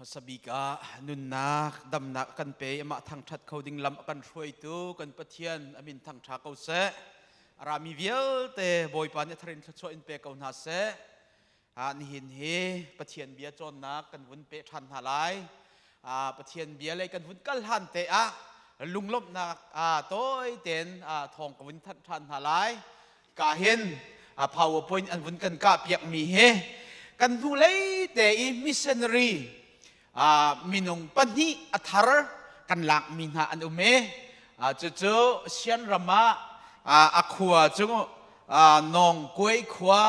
Sabika nun nak dam nak kan pe ama thang that coding lam kan throi tu kan pathian amin thang tha ko se rami vial te boy pan ne thrin tho in pe ko na se ni hin he pathian bia chon nak kan vun pe than halai pathian bia le kan vun kal han te lunglop nak toy ten thong ko vun than halai ka hen powerpoint an vun kan ka piak mi he kan thu lei te i missionary minung pani athar kan lak minha an ume chu sian rama akhua chu nong koi khwa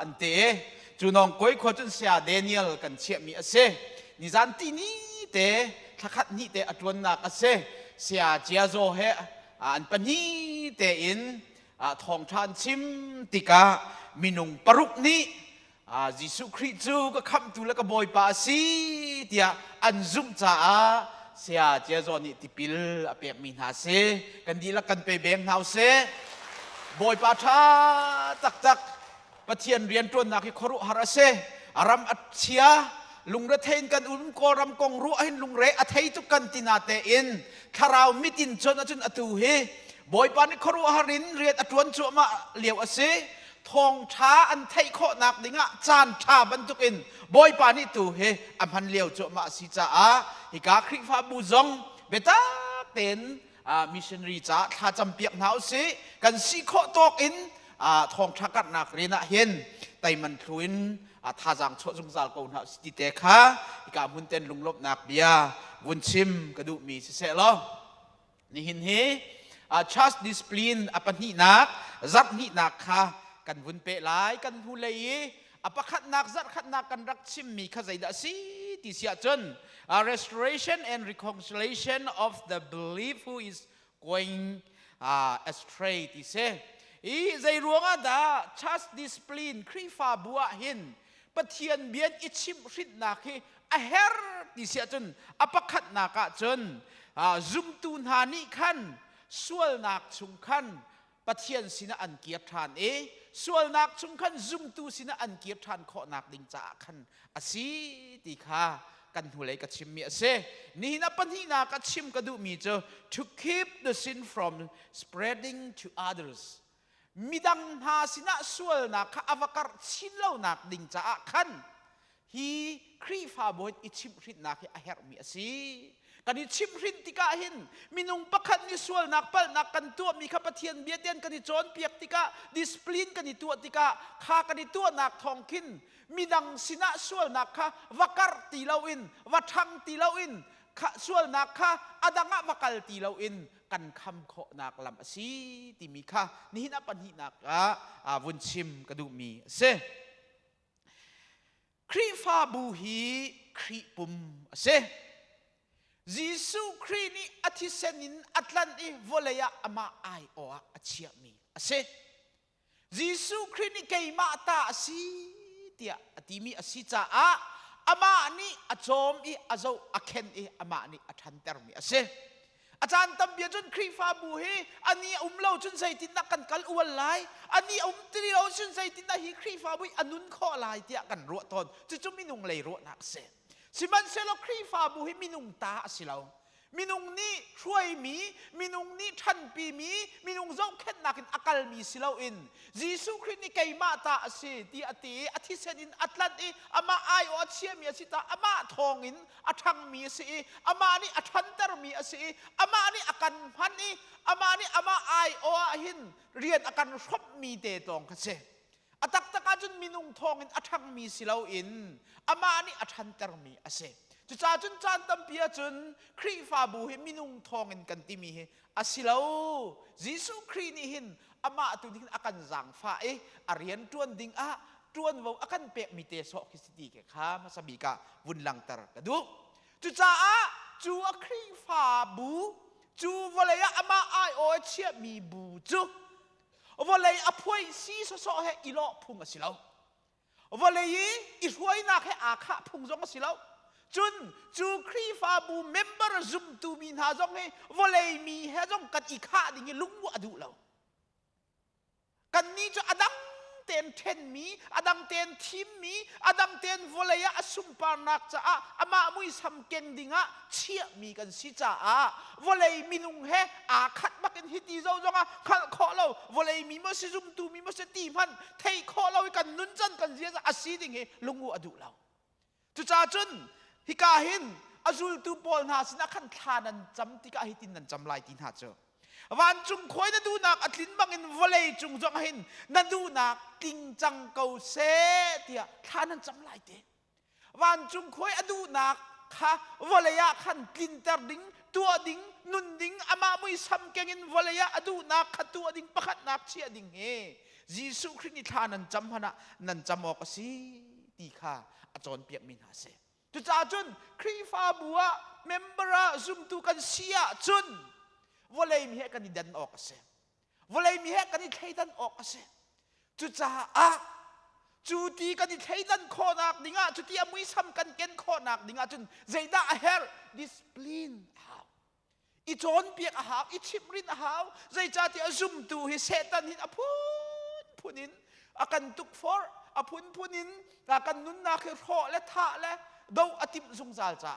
ante chu nong koi khwa chun sia Daniel kan che mi ase ni zan ti ni te thakhat ni te atwan nak ase sia chia zo he an pani te in thong than chim tika minung paruk ni Jisu Christuก็คำตุแล้วก็บอยปาสีเดียอันซุ่มจ้าเสียเจ้าจอนี่ติปิลเปียกมินหาเสกันดีละกันไปแบงเฮาเสบอยปาชาตักปะเทียนเรียนต้นนักขรุหาเสอารามอัจฉริยลุงระเทนกันอุ่นกอรำกงรู้ให้ลุงเรอเทยทุกกันตินาเตอินคาราวมิตินจนอจุนอตูเฮบอยปานิขรุหารินเรียนอจวนจัวมาเหลียวเสทองช้าอันไทยโคนักดิ่งจานชาบรรทุกอินบอยปานิตูเฮอันพันเลียวจมาสิจ้าฮิกาคริฟ้าบูซงเบต้าเป็นมิชชันนารีจ้าถ้าจำเปียกหนาวสิกันสิโคตอกอินทองชักัดนักเรียนเห็นแต่มันทุนท่าจังโชดสงสารกูหาสิเตค่ะฮิกามุนเต้นลุงลบนักเบียวุนชิมกระดูมีเสร็จแล้วนี่เห็นเฮชัสดิสปลินอปันหินักจัดหินักค่ะกันวุ่นเปลายกันหูเลยอปะขัดนักจัดขัดนักกันรักชิมมีข้าใจได้สิที่เสียจน restoration and reconciliation of the belief who is going astray ที่เสอีใจรวงอ่ะดา just discipline ครีฟ้าบัวหินปะเทียนเบียนอิชิมริดนักที่อเฮรที่เสียจนอปะขัดนักจนซุมตูนหานิขันส่วนนักชุงขันปะเทียนสินะอันเกียรติทานส่วนนักชุมขันซุมตูสินะอันเกียรติทานขอนักดิ่งจ่าขันอาศีติค่ะกันหูเลยกัชิมมีเสนี่นับปัญหากัชิมกระดูมีเจอ to keep the sin from spreading to others มีดังหาสินะส่วนนักข้าอวกาศชินเล่านักดิ่งจ่าขันฮีครีฟ้าบนอิชิมริดนักอาเฮรมีสีกันนี่ชิมรินติกาหินมินุงปักขันนี่ส่วนนักเปิลนักกันตัวมีข้าพเทียนเบียดเดียนกันนี่โจนเปียกติกาดิสปลินกันนี่ตัวติกาข้ากันนี่ตัวนักทองขินมีดังสินะส่วนนักข้าวักรตีเลาอินวัชังตีเลาอินข้าส่วนนักข้าอดังะวักลตีเลาอินกันคำขอนักลำสีติมีข้านี่นับปัญหานักวุนชิมกระดูมีเสครีฟ้าบูฮีครีปุ่มเสJisu Christ ni atisenin Atlanti volaya ama ai oa achia mi ase Jisu Christ ni kay mata asi tia atimi asicha ama ni achom I azo aken ama ni athanter mi ase achan tambia jun krifa buhi ani umlo jun saitin na kan kal uwalai ani umtrio jun saitin na hi krifa bui anun kho lai tia kan ro ton chu minung lei ro nak se si man selo krifa buhi minung ta asilaw minung niช่วยมีminung ni than pi mi minung zo khet nakin akal mi silaw in Jisu Christ ni kay mata asi ti ati athisenin atlanti ama ai o achia mi asita ama thongin athang mi si ama ni athantar mi asi ama ni akan phani ama ni ama ai o hin rian akan shop mi te tong khase atak takajun minung thongin athang mi silaw in ama ni athantar mi aseจุจ้าจุนจานตั้มเปียจุนครีฟ้าบูหิมินุงทองเงินกันติมีเฮอาศิลาจิสุครีนี่หินอามาตุดินอากันจังฟ้าอาเรียนจวนดิ่งจวนว่าอากันเปะมีเตโซคิสติเกข้ามาสบิกาวุนลังตระกระดูจุจ้าจูครีฟ้าบูจูวะเลยอามาไอโอเชียมีบูจูวะเลยอภัยซีโซเฮอิโลพุงอาศิลาวะเลยอิรวยนักเฮอาคาพุงจงอาศิลาจุนจูครีฟ้าบูเมมเบอร์ซุมตูมีนาจงให้วอลเลมีให้จงกันอีกข้าดิ่งลุงวัวดูเรากันนี้จะอดัง เต็นเทนมีอดังเต็นทีมมีอดังเต็นวอลเลยอสุมปานักจ้าอามามุยสัมเก่งดิ่งเชี่ยมีกันสิจ้าวอลเลยมินุงเฮขัดบักกันฮิตีเจ้าจงขัดขอเราวอลเลยมีมัสซุมตูมีมัสตีมันเทขอเรากันนุนจันกันเสียจ้าอาศีดิ่งเฮลุงวัวดูเราจุจ้าจุนฮิกาหินอาจุลตูปอลนาสินะขันทานันจำติกาหิตินนันจำลายตินหาเจอวันจุงคอยนันดูนักอัดลินบังอินวอลเลยจุงจงหินนันดูนักติงจังเกาเสเตียทานันจำลายเตวันจุงคอยอดูนักข้าวอลเลยขันกินเตอร์ดิงตัวดิงนุนดิงอามามุยสัมเกงินวอลเลยอดูนักขัดตัวดิงประคัดนักเชียดิงเฮยิสุคริสต์ทานันจำพนะนันจำออกสิตีข้าอาจารย์เปียกมินหาเสจุจ้าจุนครีฟาบัวเมมเบอร์ซุมตูกันเสียจุนวอลเลยมีเหตุกันนี่ดันออกเสวอลเลยมีเหตุกันนี่เทดันออกเสจุจ้าจูตีกันนี่เทดันโคนักดิ่งจุตีอามุยซ้ำกันเกณฑ์โคนักดิ่งจุนใจด่าเฮร์ดิสปลินหาวอีจอนเปียกหาวอีชิมรินหาวใจจ้าที่อาซุมตูฮิเซตันหินอพุนินอากันตุกฟอร์อพุนินอากันนุนนาคือโคและท่าและดูอติมซุงซาลจ้า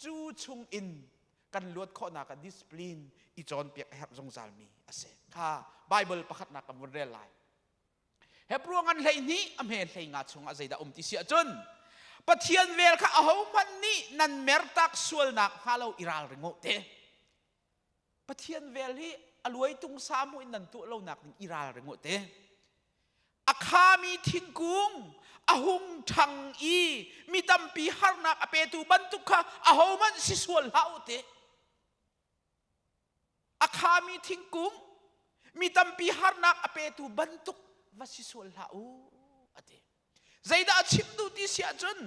จูชุงอินกันลวดข้อนากันดิสปลินอีจอนเปียกแฮบซุงซาลมีอาเซข้าไบเบิลประคัดนักกันวันเรียลไลเฮปรวงันเลยนี้อเมริกางาชงอาศัยดาติเสียจนปะเทียนเวลข้าเอามันนี่นันเมรตักส่วนนักฮาโลอิราลริงโอเตปะเทียนเวลที่อรวยตุงสามุอินันตัวเราหนักอิราลริงโอเตอาคามีทิงกุงอาหุงทังอีมีตัมปีฮาร์นักอเปตูบันตุกะอาหูมันสิสวลฮาอุเตอาคามีทิงกุงมีตัมปีฮาร์นักอเปตูบันตุกวสิสวลฮาอุอเตใจด่าชิมดูที่เสียจน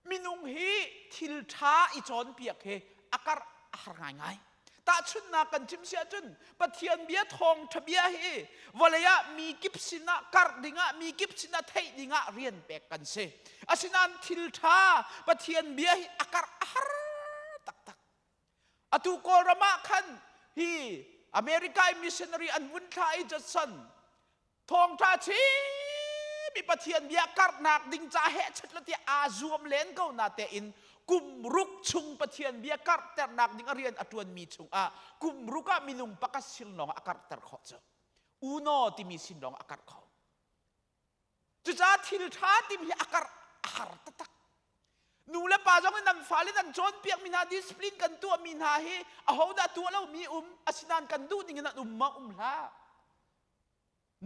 มินุงฮีทิลท้าอีจอนเปียกเฮอาการอาหารง่ายตาชุนนากันจิมเสียจนปะเทียนเบียทองทเบียเฮวลายะมีกิบสินะการดิงะมีกิบสินะไทยดิงะเรียนเปกกันเซอาศินันทิลทาปะเทียนเบียเฮอาการอาหารตักตักอตุโกรมาคันฮีอเมริกามิชชันนารีอันวุนทาอิจัดสันทองทาชีมีปะเทียนเบียการนักดิงจ่าเฮชัดละที่อาซวมเลนเก้านาเตอินกุมรุกชุงปะเทียนเบียการเตอร์นักดิงเรียนอตวนมีชุงกุมรุกะมินุงปักสิลนองอาการเตอร์ขอเจอูโนที่มีสิลนองอาการเขาจุจ้าทิลท้าที่มีอาการอาหารตักนูเลปาจงนันฟ้าเลนันจอนเปียกมินาดิสปลินกันตัวมินาเฮอาหูดาตัวเรามีอาศินันกันดูดิงนันมาลา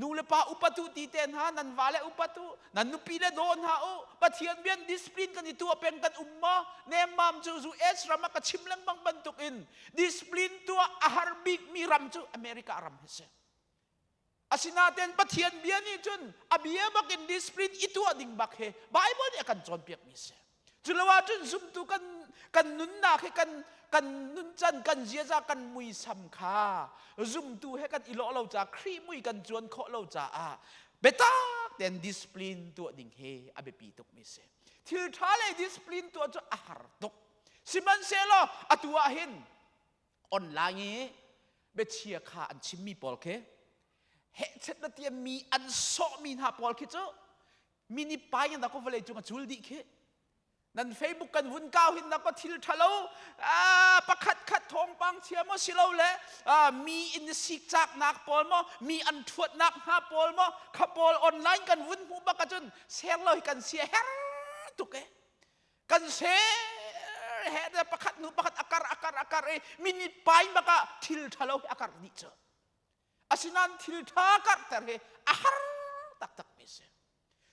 นูเลปาอุปตุตีเตนฮานันวาเลอุปตุนันนุปีเลโดนฮาโอปะเทียนเบียนดิสปลินกันอีตัวเป็นกันมาเนมามจูเอสรามากชิมลังบังบันตุกินดิสปลินตัวอาหารบิกมีรัมจูอเมริการัมเฮเซอาศินาเตนปะเทียนเบียนนี่จุนอาเบียบักอินดิสปลินอีตัวดิ่งบักเฮไบเบิลเนี่ยกันจอนเปียกมิเซจุลวาจุนซุมตุกันนุนนาเฮกันนุนจันกันเจียจากันมุยสัมคาซุมตูให้กันอิโลเราจะครีมุยกันจวนเคาะเราจะเบต้าเดนดิสปลินตัวดิ่งเฮอเบปีตกมิเซทิลทาเลดิสปลินตัวจะอาหารตกสิมันเซโลอตัวเห็นออนไลน์เบเชียคาอันชิมมีปอลเคเฮเช็ดละเตียมีอันโซมีนาปอลเคจ้มินิปายันตะก็เวลจุงจูลดิเคนั่นเฟซบุ๊กกันวุ่นก้าวหินนักก็ทิลทะเลประคัดทองปังเชียมสิเราเลยมีอินสิกจากนักปอลมั้มีอันทวดนักหาปอลมั้ขับปอลออนไลน์กันวุ่นหูบักจนเสียงเลยกันเสียเฮตุกกันเสียเฮเดประคัดนูประคัดอาการมินิปายบักทิลทะเลอาการดิเจอาศินันทิลทาการแต่เฮอาหารตักมิเซ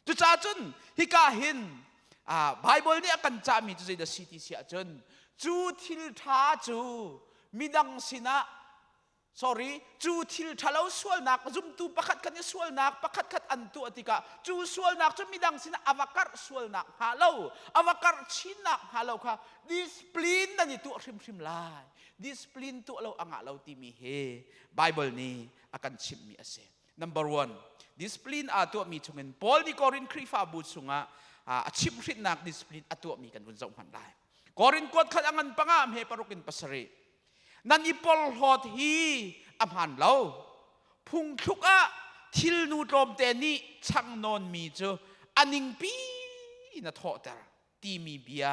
จุจ้าจนฮิกาหินไบเบิลเนี่ยกันจามีจุดเดสิติเสียจนจูทิลท้าจูมิดังสินะจูทิลท้าเราสวลนักจุมตูประคัดกันเนี่ยสวลนักประคัดอันตัวติกาจูสวลนักจูมิดังสินะอวกาศสวลนักฮาโลอวกาศชินักฮาโลค่ะดิสปลินนั่นตัวริมลายดิสปลินตัวเราอ่างเราตีมีเฮไบเบิลนี้อากันชิมมีอาเซ number 1 ดิสปลินตัวมีชงเงินปอลนิโครินครีฟาบุษงะชิมรินักดิสปลินตัวมีกันวุ่นส่งพันได้กอรินกดขัดอังปังามเฮปารุกินปัสรีนันอีปอลฮอดฮีอัมหันเราพุงทุก ทิลนูตรมเตนี่ช่างนอนมีจูอันนิงปีน่ะทอเตอร์ตีมีเบีย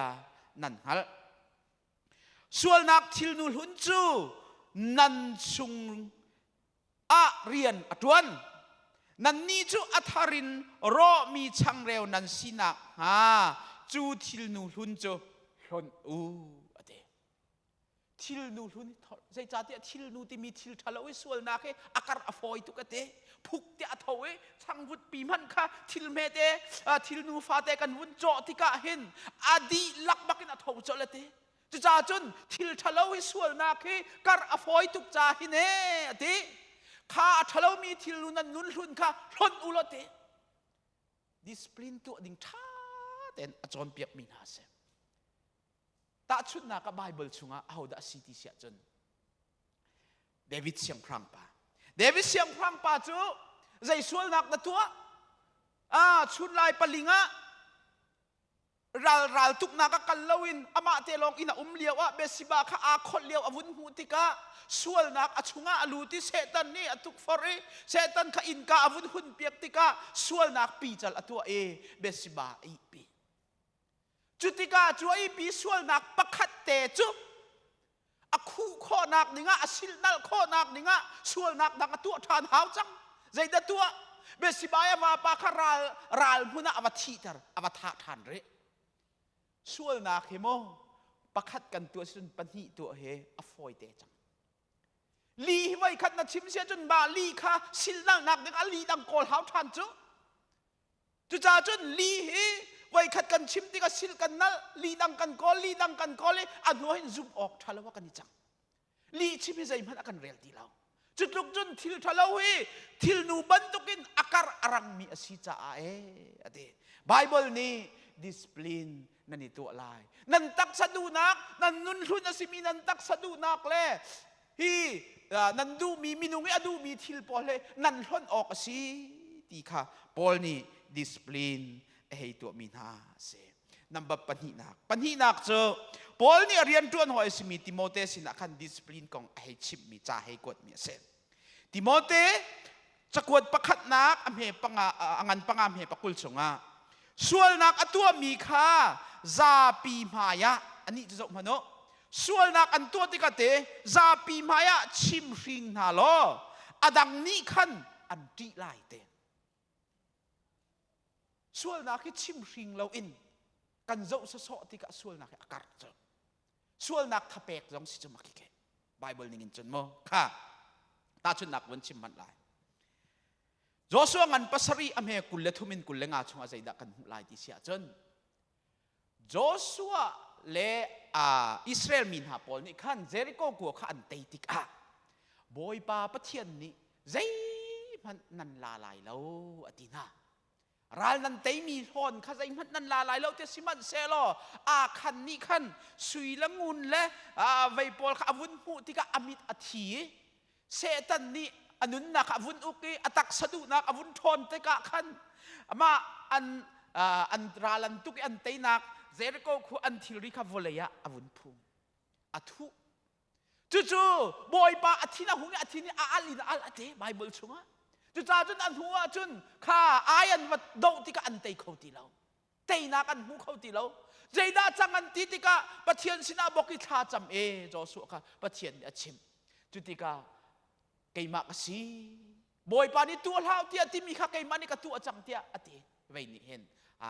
นั่นฮัลส่วนนักทิลนูหุ่นจูนันซุงอาเรียนอตวนนันนี่จูอัธารินรอมีช่างเร็วนันสินักจูทิลนูหุ่นจูชนอเดทิลนูหุ่นใจจ่าเตะทิลนูที่มีทิลทะเลาะส่วนนักเออาการอฟอยตุกเตะพุกเตะทว่าช่างวุฒิปีมันค่ะทิลเมเตทิลนูฟาเตกันวุ้นโจติกะเห็นอดีลักบักินทว่าโจเลเตจะจ่าจนทิลทะเลาะส่วนนักเอการอฟอยตุกจ่าหินอเดข้าทะเลาะมีทิลนูนันนุนหุ่นค่ะชนอุลเตดิสปลินตัวดิ่งท่าเต็นอาจารย์เปียกมินาเซตาชุดนักไบเบิลชุงเอาดาสิติเสียจนเดวิดเสียงพรังป่าเดวิดเสียงพรังป่าจูใจส่วนนักตัวชุดลายปลิงะรัลทุกนักกันลวินอามาเตลองอินาเลียวเบสิบาข้าอาคนเลียวอาวุธหูติกาส่วนนักอชุงะอลูติเซตันนี่อทุกฟอรีเซตันข้าอินกาอาวุธหุ่นเปียกติกาส่วนนักปีจัลอตัวเบสิบาปีจุติกาจวยปีส่วนนักประคัดเตจุอคู่ข้อนักนิงะอสิลนัลข้อนักนิงะส่วนนักดังตัวทานหาวจังใจเดตัวเบสิบายมาปาคารัลมุนะอวัติตร์อวัตทานเรส่วนนักเฮโมประคัดกันตัวสุนปัญหิตัวเฮอฟอยเตจังลีไว้ขัดนัดชิมเสียจนบาลีค่ะสิลนัลนักนิงะลีดังโกลหาวทานจุจ่าจนลีเฮไว้ขัดกันชิมติกสิลกันนั่นลีดังกันกอลีดังกันกอเลยอันนู้นซุ่มออกทะเลาะกันนี่จังลีชิมให้ใจมันอากันเรียลดีแล้วจุดลุกจนทิลทะเลาะทิลนูบันตุกินอาการอรังมีอสิจ่าอเดไบเบิลนี่ดิสปลินนั่นนี่ตัวลายนันตักสะดูนักนันนุนทุนอสิมีนันตักสะดูนักเลยนันดูมีมินุงอดูมีทิลปอลเลยนันล้นออกอสิตีค่ะปอลนี่ดิสปลินให้ตัวมีนาเสนับปัญหานักเจอพอลนี่เรียนตัวหน่อยสิมีติโมเตสินักขันดิสปลินของให้ชิมมีจ่าให้กดมีเสติโมเตจะกดประคัดนักอเมปังงันปังอเมปกุลสงะส่วนนักตัวมีค่าซาปีมายะอันนี้จะจบมันเนาะส่วนนักอันตัวที่กเตซาปีมายะชิมริงนาโลอดังนี้ขันอันดีไลเตส่วนนักที่ชิมริงเราอินกันเจ้าสะสอที่กับส่วนนักอากาศเจอส่วนนักทับเปกจงสิจมาคิกไบเบิลนิ่งจนโมค่ะตาชุนนักวันชิมมันลายโจชัวงันปัสรีอเมกุลเลทุมินกุลเลงาชงอาใจดักกันลายที่เสียจนโจชัวเลอิสราเอลมินฮาปอลนี่ขันเจริโกกัวขันเตติกะบอยปาปะเทียนนี่ใจมันนันลาลายแล้วอดีนารัลนันเตมีทอนข้าใจมันนันลาลายแล้วเทสิมันเซโลขันนี่ขันสุยละงุนและไวปอลข้าวุ้นหูที่ก็อมิตอธีเซตันนี่อันนุนนักอวุ้นอุกีอตักสะดุนักอวุ้นทอนเตกะขันมาอันรัลันตุกอันเตนักเจริโกคูอันทิริคาโวเลยะอวุ้นพุงอทุจู่ๆบอยปาอธินาหุงอธินี่อาลินอาลเตไบเบิลชงะจุดจ้าจุนอันหัวจุนข้าอายันวัดโดติกะอันเตยเขาตีเราเตยนักอันหูเขาตีเราใจดาจังอันตีติกะปะเทียนสินาบอกกิท่าจำจอสุขะปะเทียนอาชิมจุติกะเกยมากสิบอยปานี่ตัวเท้าเตียที่มีข้าเกยมานี่กะตัวจังเตียอติไว้นี่เห็น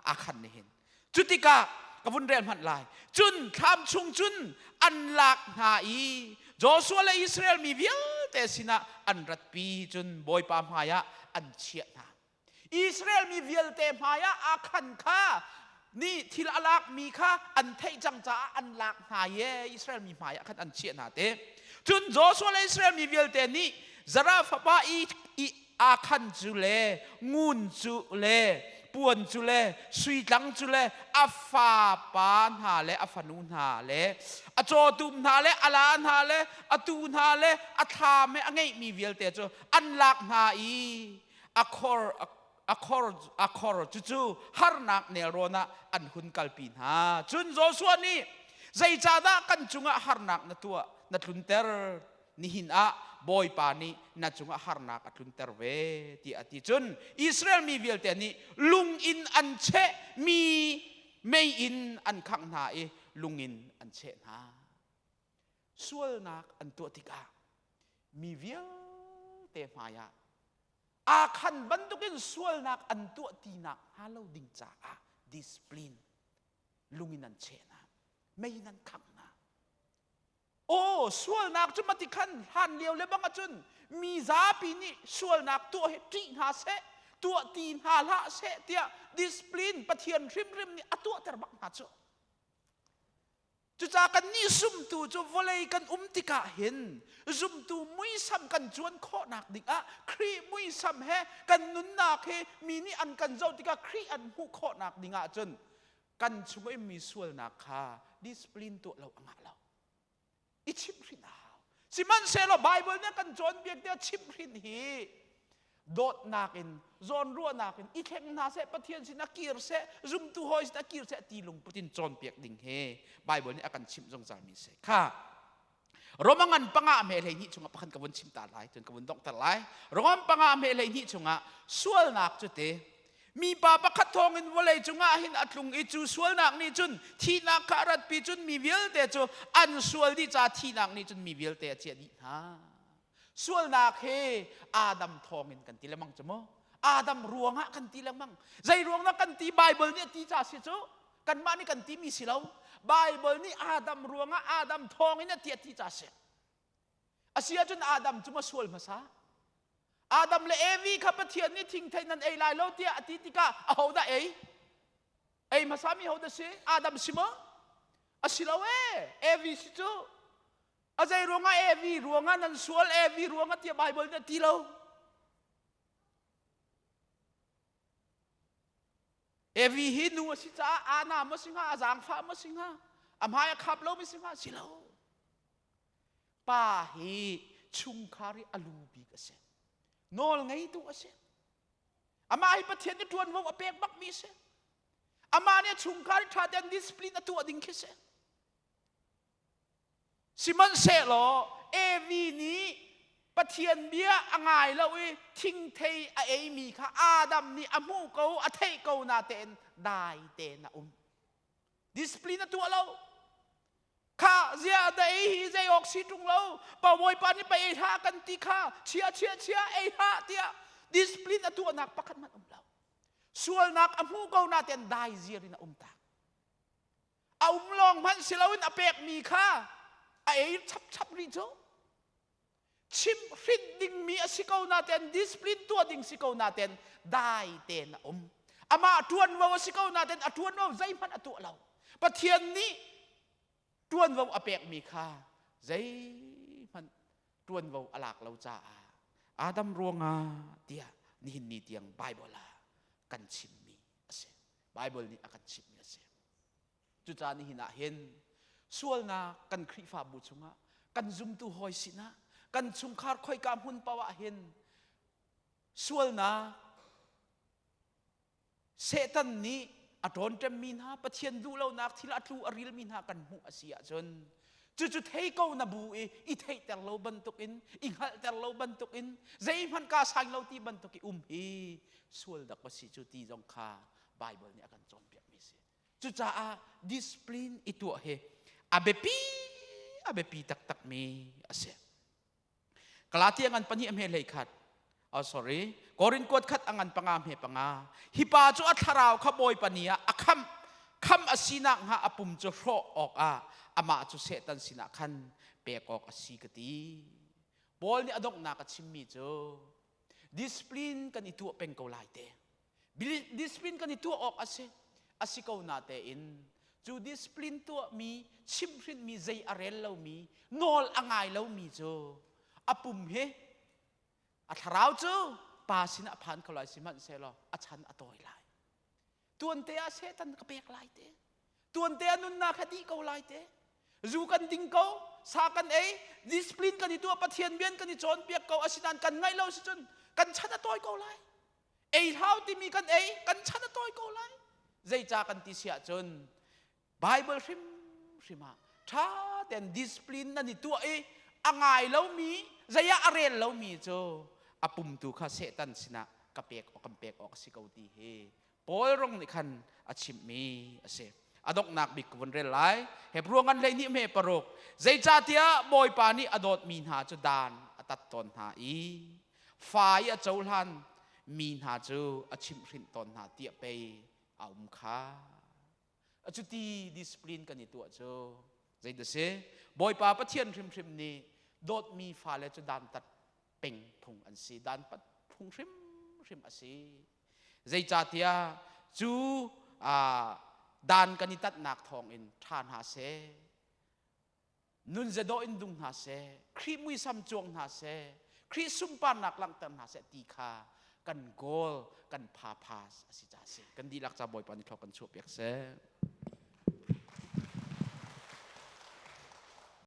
อาคันนี่เห็นจุติกะกบุนเรียนหันลายจุนคำชุงจุนอันหลักหายโจชัวและอิสราเอลมีเวียแต่สินะอันรัดปีจุนบอยปามหายะอันเชียนะอิสราเอลมีเวียแต่หายะอาคันข้านี่ทิลอาลักมีข้าอันเทจังจ้าอันหลักหายอิสราเอลมีหายะคันอันเชียนะเตจุนโจชัวและอิสราเอลมีเวียแต่นี่จาราฟบาอีอาคันจุเลงูนจุเลปวนจุเลสุยตังจุเลอัฟาปานหาเลอัฟานุนหาเลอโจตุมหาเลอลานหาเลอตูนหาเลอัฐาเมอังไงมีเวลเตจูอันลักหาอีอคอร์จู่ฮาร์นักเนโรนาอันหุนกัลปินหาจุนโจส่วนนี้ใจจาดากันจุงะฮาร์นักนัตัวนัดลุนเตอร์ nihin a boy pa ni na chunga harna ka tlun terve ti ati chun Israel mi vial te ni lung in an che mi mei in an khang na e lungin an che na sual nak an tu tika mi vial te maya a khan bantukin sual nak an tu ti nak halo ding cha a discipline lungin an che na mei nan khang na o sual nak chu matikan han liao le bang achun mi za pi ni sual nak tu he tri ha se tu tin ha la se tia discipline pathian rim ni atu ter bak na chu chu cha kan ni sum tu chu volei kan tika hin zum tu mui sam kan chuan kho nak ding a khri mui sam he kan nun nak he mi ni an kan zo tika khri an hu kho nak ding a chun kan chungoi mi sual nak kha discipline tu lo anga lo i chim rin how siman selo bible ne kan jon biak dia chim rin hi dot nakin zon ruwa nakin i kheng na se pathian sin akir se zum tu hoi sin akir se tilung putin jon biak ding he bible ne akan chim jong jar mi se kha romangan panga me le ni chunga pakhan kabun chim ta lai tun kabun dok ta lai romam panga me le ni chunga sual nak chu te mi pa pakhat thong in volei chunga hin atlung I chu sual nak ni chun thi nak karat pi chun mi vial te chu an sual di cha thi nak ni chun mi vial te che di ha sual nak he adam thong in kan ti lamang chmo adam ruanga kan ti lamang zai ruang na kan ti bible ni ti cha si chu kan ma ni kan ti mi silau bible ni adam ruanga adam thong in ti cha se asia chun adam chuma sual masa Adam le evi kapathian ni thing thai nan ei lai lo tia atitika ahoda ei masami hoda se Adam simo asilawe evi situ azai ruanga evi ruanga nan sual evi ruanga tia bible na tilo evi hinu asita ana masinga azang fa masinga amhaya khaplo masinga silo pa hi chungkhari alubi kase nol ngai tu ase ama hi pathian ni tuan wo apek bak mi se ama ne chungkar tha den discipline atu ading khise siman se lo evi ni pathian bia angai lo I thing thei a ei mi kha adam ni amu ko a thei ko na ten dai te na discipline atu lo kha zia da hi zai oxy tung lo pa moi pa ni pa ei ha kan ti kha chia ei ha tia discipline atu anak pakhat man lo sual nak amu ko na ten dai zia rin ta a long man silawin apek mi kha a ei chap ri jo chim rit ding mi asikaw na ten discipline tu ding sikaw na ten dai te na ama tuan wa sikaw na ten atuan wa zai man atu lo pathian ni tuan vau apek mi kha zai man tuan vau alak lau cha adam ruanga tia ni hin ni tiang bible la kan chim mi ase bible ni akan chim mi ase chu cha ni hina hen sual na kan khri fa bu chunga kan zum tu hoi sina kan chungkhar khoi kam hun pawa hen sual na setan ni aton tem min ha pathian du lo nak thila tlu aril min ha kan mu asia chon chu thei ko na bu I thei ter lo bantukin inghal ter lo bantukin zai man ka sang lo ti bantuki hi sual dak pasi chu ti jong kha bible ni akan chon piak mi se chu cha a discipline itu he abepi tak mi ase kalati angan pani am he lekhat sorry korin kot khat angan pangam he panga hipa chu atharau khaboi pania kham asina nga apum chu ro ok ama chu setan sina khan pekok asi kati bol ni adok na ka chimmi chu discipline kan itu peng ko lai te discipline kan itu ok asikaw na te in chu discipline tu mi chimrin mi zai arel lo mi nol angai lo mi chu apum he atharau chu pasina phan kholai siman selo achan atoi lai tuan te a setan ka pek lai te tuan te anun na khadi ko lai te zu kan ding ko sa kan discipline kan itu pathian bian kan chon piak ko asinan kan ngai lo si chun kan chan atoi ko lai how ti mi kan kan chan atoi ko lai zai cha kan ti sia chun bible rima tha den discipline na ni tu angai lo mi zaya arel lo mi cho apum tu kha setan sina kapek o kampek o sikauti he pol rong ni khan achim mi ase adok nak bik von rel lai he ruangan lai ni me parok zai cha tia boy pa ni adot min ha chu dan atat ton ha i fai a chaulan min ha chu achim rin ton ha tia pe aum kha achuti discipline kan itu cho zai de se boy pa pathian rim ni dot mi fa le chu dan tat peng phung an si dan pat phung rim asi zai cha tia chu dan kanitat nak thong in than ha se nun zado in dung ha se khri mui sam chuang ha se khri sum pan nak lang tan ha se ti kha kan gol kan pha phas asi cha se kan di lak cha boy pan thok kan chu pek se